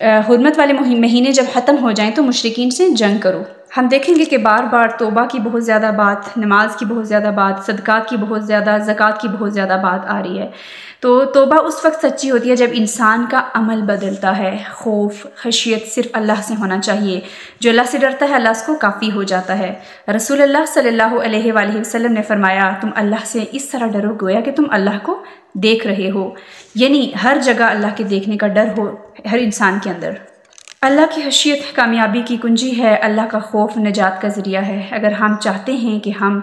حرمت والے مہینے جب ختم ہو جائیں تو مشرکین سے جنگ کرو۔ ہم دیکھیں گے کہ بار بار توبہ کی بہت زیادہ بات، نماز کی بہت زیادہ بات، صدقات کی بہت زیادہ، زکوٰۃ کی بہت زیادہ بات آ رہی ہے۔ تو توبہ اس وقت سچی ہوتی ہے جب انسان کا عمل بدلتا ہے۔ خوف، خشیت صرف اللہ سے ہونا چاہیے۔ جو اللہ سے ڈرتا ہے اللہ اس کو کافی ہو جاتا ہے۔ رسول اللہ صلی اللہ علیہ وآلہ وسلم نے فرمایا، تم اللہ سے اس طرح ڈرو گویا کہ تم اللہ کو دیکھ رہے ہو، یعنی ہر جگہ اللہ کے دیکھنے کا ڈر ہو ہر انسان کے اندر۔ اللہ کی خشیت کامیابی کی کنجی ہے، اللہ کا خوف نجات کا ذریعہ ہے۔ اگر ہم چاہتے ہیں کہ ہم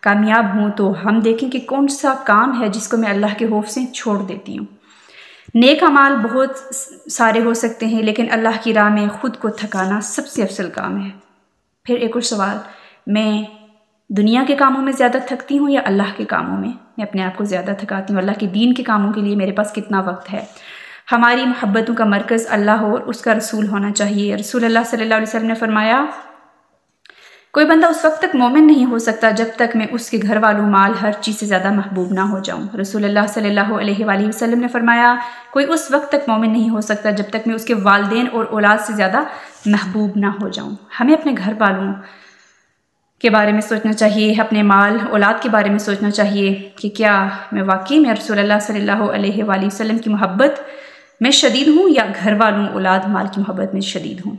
کامیاب ہوں تو ہم دیکھیں کہ کون سا کام ہے جس کو میں اللہ کے خوف سے چھوڑ دیتی ہوں۔ نیک اعمال بہت سارے ہو سکتے ہیں لیکن اللہ کی راہ میں خود کو تھکانا سب سے افضل کام ہے۔ پھر ایک اور سوال، میں دنیا کے کاموں میں زیادہ تھکتی ہوں یا اللہ کے کاموں میں؟ میں اپنے آپ کو زیادہ تھکاتی ہوں۔ اللہ کے دین کے کاموں کے لیے میرے پاس کتنا وقت ہے؟ ہماری محبتوں کا مرکز اللہ اور اس کا رسول ہونا چاہیے۔ رسول اللہ صلی اللہ علیہ وسلم نے فرمایا، کوئی بندہ اس وقت تک مومن نہیں ہو سکتا جب تک میں اس کے گھر والوں، مال، ہر چیز سے زیادہ محبوب نہ ہو جاؤں۔ رسول اللہ صلی اللہ علیہ وآلہ وسلم نے فرمایا، کوئی اس وقت تک مومن نہیں ہو سکتا جب تک میں اس کے والدین اور اولاد سے زیادہ محبوب نہ ہو جاؤں۔ ہمیں اپنے گھر والوں کے بارے میں سوچنا چاہیے، اپنے مال، اولاد کے بارے میں سوچنا چاہیے کہ کیا میں واقعی میں رسول اللہ صلی اللہ علیہ وآلہ وسلم کی محبت میں شدید ہوں یا گھر والوں، اولاد، مال کی محبت میں شدید ہوں؟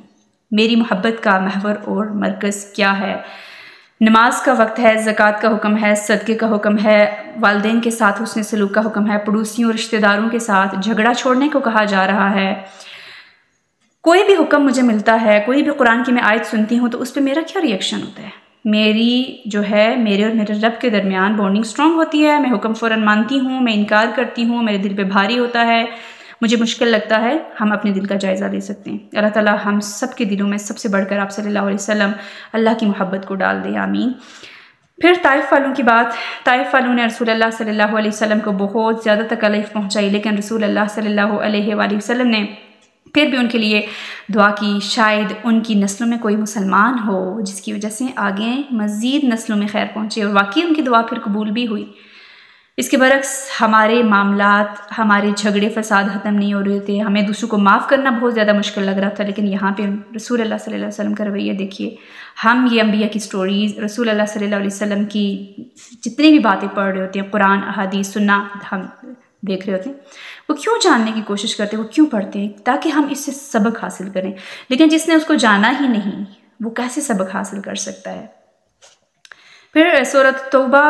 میری محبت کا محور اور مرکز کیا ہے؟ نماز کا وقت ہے، زکوٰۃ کا حکم ہے، صدقے کا حکم ہے، والدین کے ساتھ حسن سلوک کا حکم ہے، پڑوسیوں، رشتہ داروں کے ساتھ جھگڑا چھوڑنے کو کہا جا رہا ہے۔ کوئی بھی حکم مجھے ملتا ہے، کوئی بھی قرآن کی میں آیت سنتی ہوں تو اس پہ میرا کیا ریئیکشن ہوتا ہے؟ میری جو ہے میرے اور میرے رب کے درمیان بانڈنگ سٹرونگ ہوتی ہے، میں حکم فوراً مانتی ہوں، میں انکار کرتی ہوں، میرے دل پہ بھاری ہوتا ہے، مجھے مشکل لگتا ہے؟ ہم اپنے دل کا جائزہ لے سکتے ہیں۔ اللہ تعالیٰ ہم سب کے دلوں میں سب سے بڑھ کر آپ صلی اللہ علیہ وسلم اللہ کی محبت کو ڈال دے، آمین۔ پھر طائف والوں کی بات، طائف والوں نے رسول اللہ صلی اللہ علیہ وسلم کو بہت زیادہ تکلیف پہنچائی، لیکن رسول اللہ صلی اللہ علیہ وآلہ وسلم نے پھر بھی ان کے لیے دعا کی، شاید ان کی نسلوں میں کوئی مسلمان ہو جس کی وجہ سے آگے مزید نسلوں میں خیر پہنچے، اور واقعی ان کی دعا پھر قبول بھی ہوئی۔ اس کے برعکس ہمارے معاملات، ہمارے جھگڑے فساد ختم نہیں ہو رہے تھے، ہمیں دوسروں کو معاف کرنا بہت زیادہ مشکل لگ رہا تھا، لیکن یہاں پہ رسول اللہ صلی اللہ علیہ وسلم کا رویہ دیکھیے۔ ہم یہ انبیاء کی سٹوریز، رسول اللہ صلی اللہ علیہ وسلم کی جتنی بھی باتیں پڑھ رہے ہوتے ہیں، قرآن، احادیث، سننا ہم دیکھ رہے ہوتے ہیں، وہ کیوں جاننے کی کوشش کرتے ہیں؟ وہ کیوں پڑھتے ہیں؟ تاکہ ہم اس سے سبق حاصل کریں۔ لیکن جس نے اس کو جانا ہی نہیں وہ کیسے سبق حاصل کر سکتا ہے؟ پھر سورۃ توبہ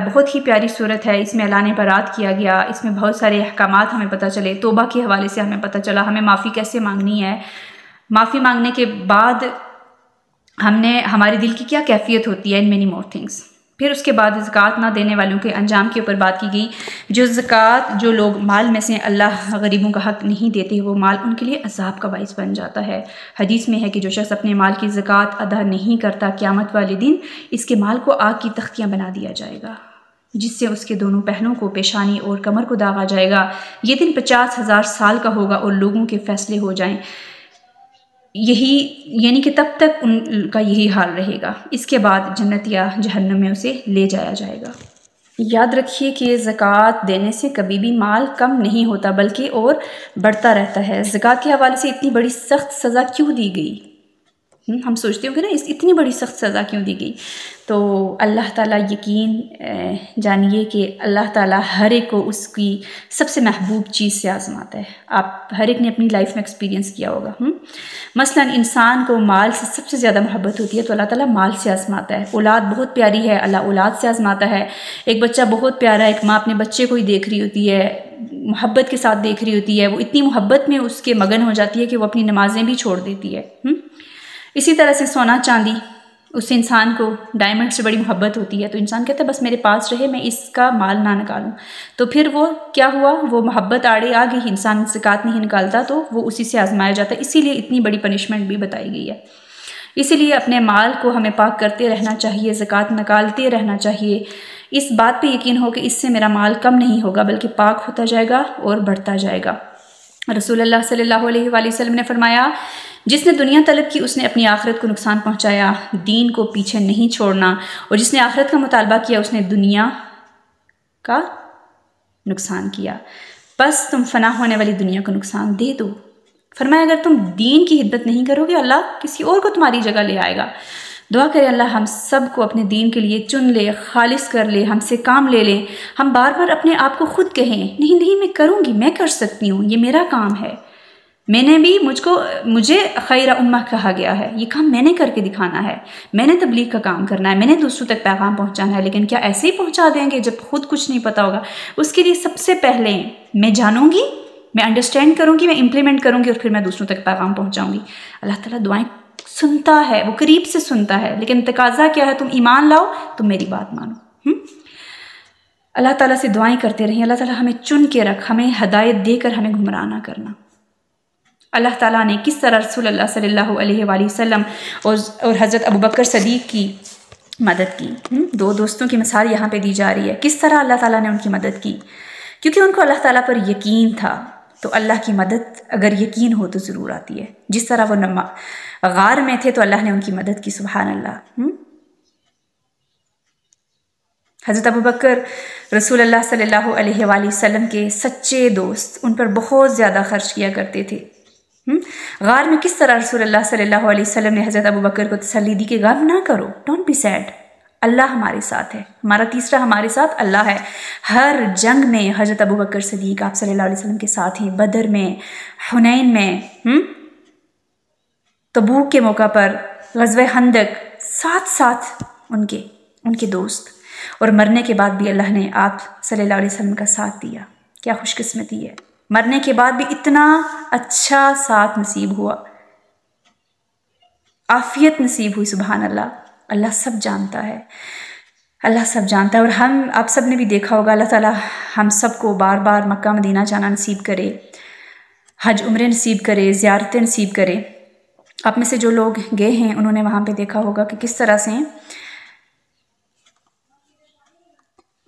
بہت ہی پیاری سورت ہے، اس میں اعلان برات کیا گیا، اس میں بہت سارے احکامات ہمیں پتہ چلے، توبہ کے حوالے سے ہمیں پتہ چلا ہمیں معافی کیسے مانگنی ہے، معافی مانگنے کے بعد ہمارے دل کی کیا کیفیت ہوتی ہے، ان مینی مور تھنگس۔ پھر اس کے بعد زکوٰۃ نہ دینے والوں کے انجام کے اوپر بات کی گئی۔ جو لوگ مال میں سے اللہ غریبوں کا حق نہیں دیتے، وہ مال ان کے لیے عذاب کا باعث بن جاتا ہے۔ حدیث میں ہے کہ جو شخص اپنے مال کی زکوٰۃ ادا نہیں کرتا، قیامت والے دن اس کے مال کو آگ کی تختیاں بنا دیا جائے گا، جس سے اس کے دونوں پہلوؤں کو، پیشانی اور کمر کو داغا جائے گا۔ یہ دن 50,000 سال کا ہوگا اور لوگوں کے فیصلے ہو جائیں، یعنی کہ تب تک ان کا یہی حال رہے گا۔ اس کے بعد جنت یا جہنم میں اسے لے جایا جائے گا۔ یاد رکھیے کہ زکوٰۃ دینے سے کبھی بھی مال کم نہیں ہوتا بلکہ اور بڑھتا رہتا ہے۔ زکوٰۃ کے حوالے سے اتنی بڑی سخت سزا کیوں دی گئی؟ ہم سوچتے ہوں گے نا اتنی بڑی سخت سزا کیوں دی گئی؟ تو اللہ تعالیٰ یقین جانیے کہ اللہ تعالیٰ ہر ایک کو اس کی سب سے محبوب چیز سے آزماتا ہے۔ آپ ہر ایک نے اپنی لائف میں ایکسپیرینس کیا ہوگا۔ مثلاً انسان کو مال سے سب سے زیادہ محبت ہوتی ہے تو اللہ تعالیٰ مال سے آزماتا ہے۔ اولاد بہت پیاری ہے، اللہ اولاد سے آزماتا ہے۔ ایک بچہ بہت پیارا ہے، ایک ماں اپنے بچے کو ہی دیکھ رہی ہوتی ہے، محبت کے ساتھ دیکھ رہی ہوتی ہے، وہ اتنی محبت میں اس کے مگن ہو جاتی ہے کہ وہ اپنی نمازیں بھی چھوڑ دیتی ہے۔ اسی طرح سے سونا چاندی، اس انسان کو ڈائمنڈ سے بڑی محبت ہوتی ہے تو انسان کہتا ہے بس میرے پاس رہے، میں اس کا مال نہ نکالوں۔ تو پھر وہ کیا ہوا؟ وہ محبت آڑے آ گئی، انسان زکوٰۃ نہیں نکالتا تو وہ اسی سے آزمایا جاتا ہے۔ اسی لیے اتنی بڑی پنشمنٹ بھی بتائی گئی ہے۔ اسی لیے اپنے مال کو ہمیں پاک کرتے رہنا چاہیے، زکوٰۃ نکالتے رہنا چاہیے، اس بات پہ یقین ہو کہ اس سے میرا مال کم نہیں ہوگا بلکہ پاک ہوتا جائے گا اور بڑھتا جائے گا۔ رسول اللہ صلی اللہ علیہ وآلہ وسلم نے فرمایا، جس نے دنیا طلب کی اس نے اپنی آخرت کو نقصان پہنچایا، دین کو پیچھے نہیں چھوڑنا، اور جس نے آخرت کا مطالبہ کیا اس نے دنیا کا نقصان کیا۔ بس تم فنا ہونے والی دنیا کو نقصان دے دو، فرمایا اگر تم دین کی خدمت نہیں کرو گے اللہ کسی اور کو تمہاری جگہ لے آئے گا۔ دعا کرے اللہ ہم سب کو اپنے دین کے لیے چن لے، خالص کر لے، ہم سے کام لے لے۔ ہم بار بار اپنے آپ کو خود کہیں نہیں میں کروں گی، میں کر سکتی ہوں، یہ میرا کام ہے، میں نے بھی مجھے خیر امہ کہا گیا ہے، یہ کام میں نے کر کے دکھانا ہے، میں نے تبلیغ کا کام کرنا ہے، میں نے دوسروں تک پیغام پہنچانا ہے۔ لیکن کیا ایسے ہی پہنچا دیں گے جب خود کچھ نہیں پتا ہوگا؟ اس کے لیے سب سے پہلے میں جانوں گی، میں انڈرسٹینڈ کروں گی، میں امپلیمنٹ کروں گی، اور پھر میں دوسروں تک پیغام پہنچاؤں گی۔ اللہ تعالیٰ دعائیں سنتا ہے، وہ قریب سے سنتا ہے، لیکن تقاضا کیا ہے؟ تم ایمان لاؤ، تم میری بات مانو۔ اللہ تعالیٰ سے دعائیں کرتے رہیں، اللہ تعالیٰ ہمیں چن کے رکھ، ہمیں ہدایت دے کر ہمیں گمراہ نہ کرنا۔ اللہ تعالیٰ نے کس طرح رسول اللہ صلی اللہ علیہ وآلہ وسلم اور حضرت ابوبکر صدیق کی مدد کی۔ دو دوستوں کی مثال یہاں پہ دی جا رہی ہے، کس طرح اللہ تعالیٰ نے ان کی مدد کی، کیونکہ ان کو اللہ تعالیٰ پر یقین تھا، تو اللہ کی مدد اگر یقین ہو تو ضرور آتی ہے۔ جس طرح وہ غار میں تھے تو اللہ نے ان کی مدد کی، سبحان اللہ۔ حضرت ابوبکر رسول اللہ صلی اللہ علیہ وآلہ وسلم کے سچے دوست، ان پر بہت زیادہ خرچ کیا کرتے تھے۔ غار میں کس طرح رسول اللہ صلی اللہ علیہ وسلم نے حضرت ابوبکر کو تسلی دی کہ غم نہ کرو، ڈونٹ بی سیڈ، اللہ ہمارے ساتھ ہے، ہمارا تیسرا ہمارے ساتھ اللہ ہے۔ ہر جنگ میں حضرت ابوبکر صدیق آپ صلی اللہ علیہ وسلم کے ساتھ ہیں، بدر میں، حنین میں، تبوک کے موقع پر، غزوہ خندق، ساتھ ان کے دوست، اور مرنے کے بعد بھی اللہ نے آپ صلی اللہ علیہ وسلم کا ساتھ دیا۔ کیا خوش قسمتی ہے، مرنے کے بعد بھی اتنا اچھا ساتھ نصیب ہوا، عافیت نصیب ہوئی، سبحان اللہ۔ اللہ سب جانتا ہے، اللہ سب جانتا ہے۔ اور آپ سب نے بھی دیکھا ہوگا، اللہ تعالیٰ ہم سب کو بار بار مکہ مدینہ جانا نصیب کرے، حج عمرے نصیب کرے، زیارتیں نصیب کرے۔ آپ میں سے جو لوگ گئے ہیں انہوں نے وہاں پہ دیکھا ہوگا کہ کس طرح سے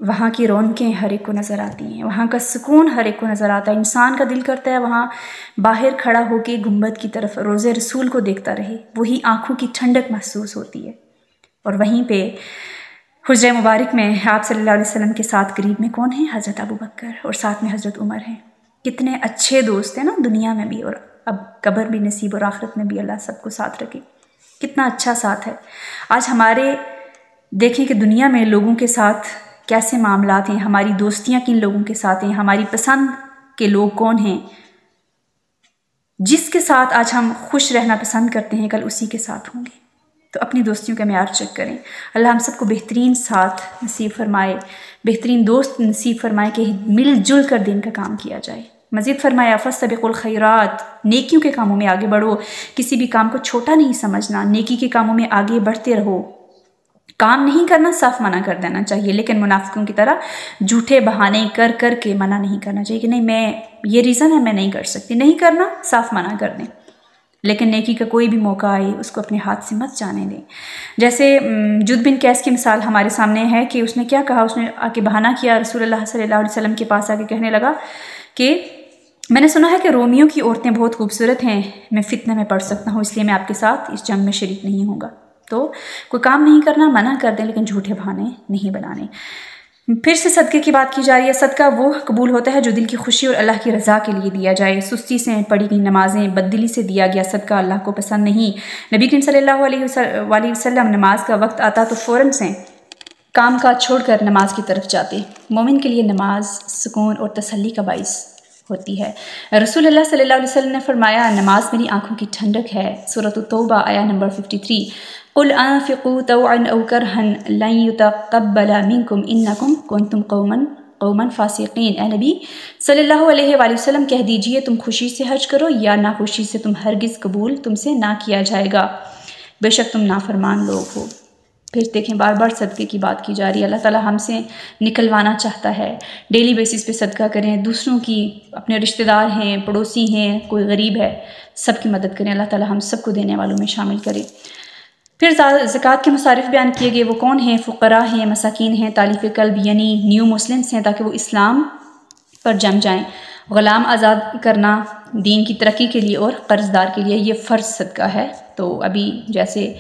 وہاں کی رونقیں ہر ایک کو نظر آتی ہیں، وہاں کا سکون ہر ایک کو نظر آتا ہے۔ انسان کا دل کرتا ہے وہاں باہر کھڑا ہو کے گنبد کی طرف روضہ رسول کو دیکھتا رہے، وہی آنکھوں کی ٹھنڈک محسوس ہوتی ہے۔ اور وہیں پہ حجرہ مبارک میں آپ صلی اللہ علیہ وسلم کے ساتھ قریب میں کون ہیں؟ حضرت ابوبکر، اور ساتھ میں حضرت عمر ہیں۔ کتنے اچھے دوست ہیں نا، دنیا میں بھی اور اب قبر بھی نصیب اور آخرت میں بھی اللہ سب کو ساتھ رکھے۔ کتنا اچھا ساتھ ہے۔ آج ہمارے دیکھیں کہ دنیا میں لوگوں کے ساتھ کیسے معاملات ہیں، ہماری دوستیاں کن لوگوں کے ساتھ ہیں، ہماری پسند کے لوگ کون ہیں، جس کے ساتھ آج ہم خوش رہنا پسند کرتے ہیں کل اسی کے ساتھ ہوں گے۔ تو اپنی دوستیوں کا معیار چیک کریں۔ اللہ ہم سب کو بہترین ساتھ نصیب فرمائے، بہترین دوست نصیب فرمائے کہ مل جل کر دین کا کام کیا جائے۔ مزید فرمایا فاستبقوا الخیرات، نیکیوں کے کاموں میں آگے بڑھو، کسی بھی کام کو چھوٹا نہیں سمجھنا، نیکی کے کاموں میں آگے بڑھتے رہو۔ کام نہیں کرنا صاف منع کر دینا چاہیے، لیکن منافقوں کی طرح جھوٹے بہانے کر کے منع نہیں کرنا چاہیے کہ نہیں میں یہ ریزن ہے میں نہیں کر سکتی، نہیں کرنا صاف منع کر دیں۔ لیکن نیکی کا کوئی بھی موقع آئے اس کو اپنے ہاتھ سے مت جانے دیں۔ جیسے جد بن قیس کی مثال ہمارے سامنے ہے کہ اس نے کیا کہا، اس نے آ کے بہانہ کیا رسول اللہ صلی اللہ علیہ وسلم کے پاس آ کے کہنے لگا کہ میں نے سنا ہے کہ رومیوں کی عورتیں بہت خوبصورت ہیں، میں فتنہ میں پڑ سکتا ہوں، اس لیے میں آپ کے ساتھ اس جنگ میں شریک نہیں ہوں گا۔ تو کوئی کام نہیں کرنا منع کر دیں، لیکن جھوٹے بہانے نہیں بنانے۔ پھر سے صدقے کی بات کی جا رہی ہے۔ صدقہ وہ قبول ہوتا ہے جو دل کی خوشی اور اللہ کی رضا کے لیے دیا جائے۔ سستی سے پڑھی گئی نمازیں، بددلی سے دیا گیا صدقہ اللہ کو پسند نہیں۔ نبی کریم صلی اللہ علیہ وسلم نماز کا وقت آتا تو فوراً سے کام کاج چھوڑ کر نماز کی طرف جاتے۔ مومن کے لیے نماز سکون اور تسلی کا باعث ہوتی ہے۔ رسول اللہ صلی اللہ علیہ وسلم نے فرمایا نماز میری آنکھوں کی ٹھنڈک ہے۔ سورۃ التوبہ آیہ نمبر 53۔ قل انفقوا طوعا او کرها لن يتقبل منكم انکم کنتم قوما فاسقین۔ اے نبی صلی اللہ علیہ وآلہ وسلم کہہ دیجئے تم خوشی سے حج کرو یا ناخوشی سے، تم ہرگز قبول تم سے نہ کیا جائے گا، بے شک تم نافرمان لوگ ہو۔ پھر دیکھیں بار بار صدقے کی بات کی جا رہی ہے۔ اللہ تعالیٰ ہم سے نکلوانا چاہتا ہے، ڈیلی بیسس پہ صدقہ کریں، دوسروں کی، اپنے رشتہ دار ہیں، پڑوسی ہیں، کوئی غریب ہے، سب کی مدد کریں۔ اللہ تعالیٰ ہم سب کو دینے والوں میں شامل کرے۔ پھر زکوٰۃ کے مصارف بیان کیے گئے، وہ کون ہیں؟ فقراء ہیں، مساکین ہیں، تالیف قلب یعنی نیو مسلمس ہیں، تاکہ وہ اسلام پر جم جائیں۔ غلام آزاد کرنا دین کی ترقی کے لیے اور قرض دار کے لیے، یہ فرض صدقہ ہے۔ تو ابھی جیسے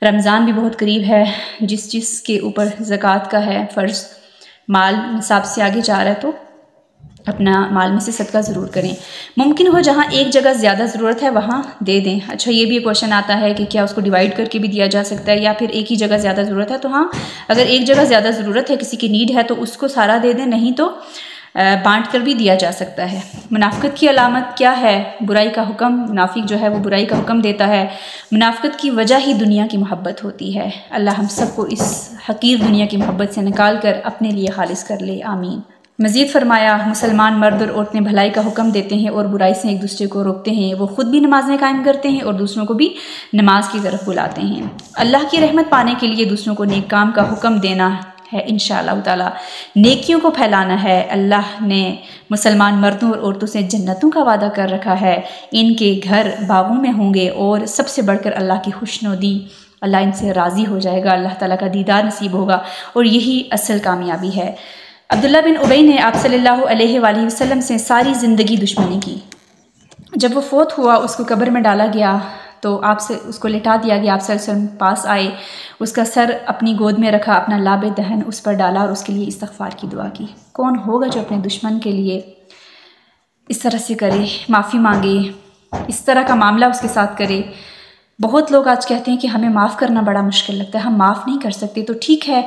رمضان بھی بہت قریب ہے، جس کے اوپر زکوٰۃ کا ہے فرض، مال نصاب سے آگے جا رہا ہے، تو اپنا مال میں سے صدقہ ضرور کریں۔ ممکن ہو جہاں ایک جگہ زیادہ ضرورت ہے وہاں دے دیں۔ اچھا یہ بھی ایک کوشچن آتا ہے کہ کیا اس کو ڈیوائڈ کر کے بھی دیا جا سکتا ہے یا پھر ایک ہی جگہ زیادہ ضرورت ہے؟ تو ہاں، اگر ایک جگہ زیادہ ضرورت ہے، کسی کی نیڈ ہے، تو اس کو سارا دے دیں، نہیں تو بانٹ کر بھی دیا جا سکتا ہے۔ منافقت کی علامت کیا ہے؟ برائی کا حکم۔ منافق جو ہے وہ برائی کا حکم دیتا ہے۔ منافقت کی وجہ ہی دنیا کی محبت ہوتی ہے۔ اللہ ہم سب کو اس حقیر دنیا کی محبت سے نکال کر اپنے لیے خالص کر لے، آمین۔ مزید فرمایا، مسلمان مرد اور عورتیں بھلائی کا حکم دیتے ہیں اور برائی سے ایک دوسرے کو روکتے ہیں۔ وہ خود بھی نمازیں قائم کرتے ہیں اور دوسروں کو بھی نماز کی طرف بلاتے ہیں۔ اللہ کی رحمت پانے کے لیے دوسروں کو نیک کام کا حکم دینا ہے، انشاءاللہ تعالی نیکیوں کو پھیلانا ہے۔ اللہ نے مسلمان مردوں اور عورتوں سے جنتوں کا وعدہ کر رکھا ہے، ان کے گھر باغوں میں ہوں گے، اور سب سے بڑھ کر اللہ کی خوشنودی، اللہ ان سے راضی ہو جائے گا، اللہ تعالیٰ کا دیدار نصیب ہوگا، اور یہی اصل کامیابی ہے۔ عبداللہ بن ابی نے آپ صلی اللہ علیہ وآلہ وسلم سے ساری زندگی دشمنی کی۔ جب وہ فوت ہوا، اس کو قبر میں ڈالا گیا تو آپ سے اس کو لٹا دیا گیا، آپ صلی اللہ علیہ وسلم پاس آئے، اس کا سر اپنی گود میں رکھا، اپنا لاب دہن اس پر ڈالا اور اس کے لیے استغفار کی دعا کی۔ کون ہوگا جو اپنے دشمن کے لیے اس طرح سے کرے، معافی مانگے، اس طرح کا معاملہ اس کے ساتھ کرے؟ بہت لوگ آج کہتے ہیں کہ ہمیں معاف کرنا بڑا مشکل لگتا ہے، ہم معاف نہیں کر سکتے۔ تو ٹھیک ہے،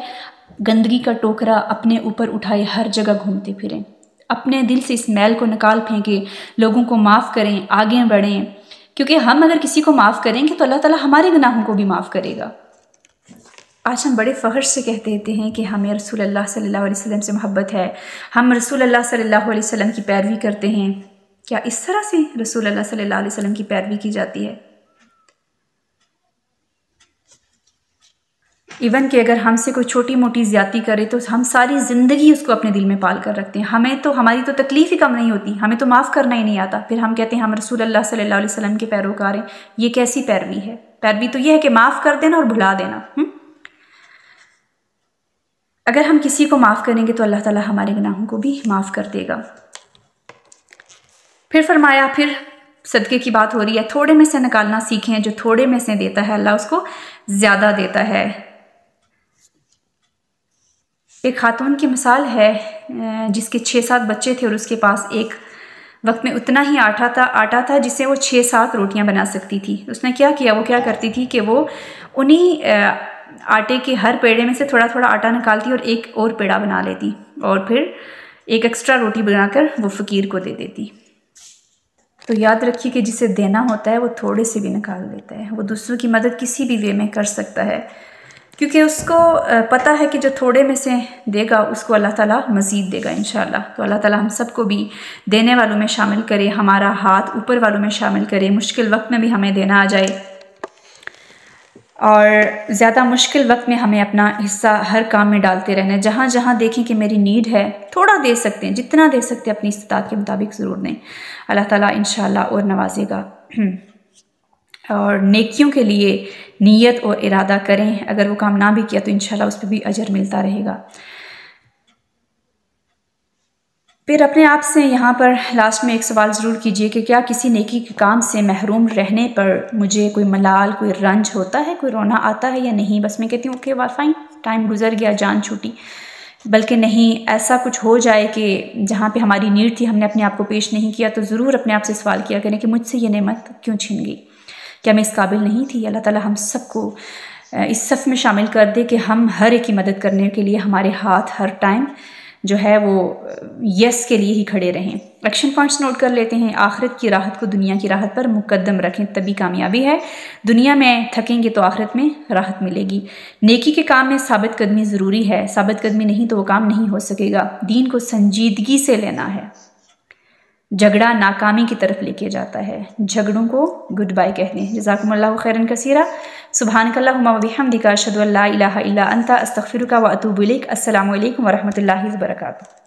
گندگی کا ٹوکرا اپنے اوپر اٹھائے، ہر جگہ گھومتے پھریں، اپنے دل سے اس میل کو نکال پھینکیں، لوگوں کو معاف کریں، آگے بڑھیں، کیونکہ ہم اگر کسی کو معاف کریں گے تو اللہ تعالیٰ ہمارے گناہوں کو بھی معاف کرے گا۔ آج ہم بڑے فخر سے کہتے ہیں کہ ہمیں رسول اللہ صلی اللہ علیہ وسلم سے محبت ہے، ہم رسول اللہ صلی اللہ علیہ وسلم کی پیروی کرتے ہیں۔ کیا اس طرح سے رسول اللہ صلی اللہ علیہ وسلم کی پیروی کی جاتی ہے؟ ایون کہ اگر ہم سے کوئی چھوٹی موٹی زیادتی کرے تو ہم ساری زندگی اس کو اپنے دل میں پال کر رکھتے ہیں، ہماری تو تکلیف ہی کم نہیں ہوتی، ہمیں تو معاف کرنا ہی نہیں آتا، پھر ہم کہتے ہیں ہم رسول اللہ صلی اللہ علیہ وسلم کے پیروکار ہیں۔ یہ کیسی پیروی ہے؟ پیروی تو یہ ہے کہ معاف کر دینا اور بھلا دینا۔ اگر ہم کسی کو معاف کریں گے تو اللہ تعالیٰ ہمارے گناہوں کو بھی معاف کر دے گا۔ پھر فرمایا، پھر صدقے کی بات ہو رہی ہے، تھوڑے میں سے نکالنا سیکھیں، جو تھوڑے میں سے دیتا ہے اللہ اس کو زیادہ دیتا ہے۔ ایک خاتون کی مثال ہے جس کے 6-7 بچے تھے اور اس کے پاس ایک وقت میں اتنا ہی آٹا تھا جسے وہ 6-7 روٹیاں بنا سکتی تھی۔ اس نے کیا کیا؟ وہ کیا کرتی تھی کہ وہ انہی آٹے کے ہر پیڑے میں سے تھوڑا تھوڑا آٹا نکالتی اور ایک اور پیڑا بنا لیتی اور پھر ایک ایکسٹرا روٹی بنا کر وہ فقیر کو دے دیتی۔ تو یاد رکھیے کہ جسے دینا ہوتا ہے وہ تھوڑے سے بھی نکال دیتا ہے، وہ دوسروں کی مدد کسی بھی وے میں کر سکتا ہے، کیونکہ اس کو پتہ ہے کہ جو تھوڑے میں سے دے گا اس کو اللہ تعالیٰ مزید دے گا انشاءاللہ۔ تو اللہ تعالیٰ ہم سب کو بھی دینے والوں میں شامل کرے، ہمارا ہاتھ اوپر والوں میں شامل کرے، مشکل وقت میں بھی ہمیں دینا آ جائے، اور زیادہ مشکل وقت میں ہمیں اپنا حصہ ہر کام میں ڈالتے رہنا ہے۔ جہاں جہاں دیکھیں کہ میری نیڈ ہے، تھوڑا دے سکتے ہیں، جتنا دے سکتے ہیں اپنی استطاعت کے مطابق ضرور دیں، اللہ تعالیٰ انشاءاللہ اور نوازے گا۔ اور نیکیوں کے لیے نیت اور ارادہ کریں، اگر وہ کام نہ بھی کیا تو انشاءاللہ اس پہ بھی اجر ملتا رہے گا۔ پھر اپنے آپ سے یہاں پر لاسٹ میں ایک سوال ضرور کیجئے کہ کیا کسی نیکی کے کام سے محروم رہنے پر مجھے کوئی ملال، کوئی رنج ہوتا ہے، کوئی رونا آتا ہے یا نہیں؟ بس میں کہتی ہوں کہ فائن، ٹائم گزر گیا، جان چھوٹی، بلکہ نہیں، ایسا کچھ ہو جائے کہ جہاں پہ ہماری نیڈ تھی ہم نے اپنے آپ کو پیش نہیں کیا، تو ضرور اپنے آپ سے سوال کیا کریں کہ مجھ سے یہ نعمت کیوں چھن گئی؟ کیا میں اس قابل نہیں تھی؟ اللہ تعالیٰ ہم سب کو اس صف میں شامل کر دے کہ ہم ہر ایک کی مدد کرنے کے لیے ہمارے ہاتھ ہر ٹائم جو ہے وہ یس کے لیے ہی کھڑے رہیں۔ ایکشن پوائنٹس نوٹ کر لیتے ہیں۔ آخرت کی راحت کو دنیا کی راحت پر مقدم رکھیں، تبھی کامیابی ہے۔ دنیا میں تھکیں گے تو آخرت میں راحت ملے گی۔ نیکی کے کام میں ثابت قدمی ضروری ہے، ثابت قدمی نہیں تو وہ کام نہیں ہو سکے گا۔ دین کو سنجیدگی سے لینا ہے، جھگڑا ناکامی کی طرف لے کے جاتا ہے، جھگڑوں کو گڈ بائی کہتے ہیں۔ جزاکم اللہ خیرا کثیرا، سبحانک اللہم و بحمدک، اشہد ان لا الہ الا انت، استغفرک و اتوب الیک۔ السلام علیکم ورحمۃ اللہ وبرکاتہ۔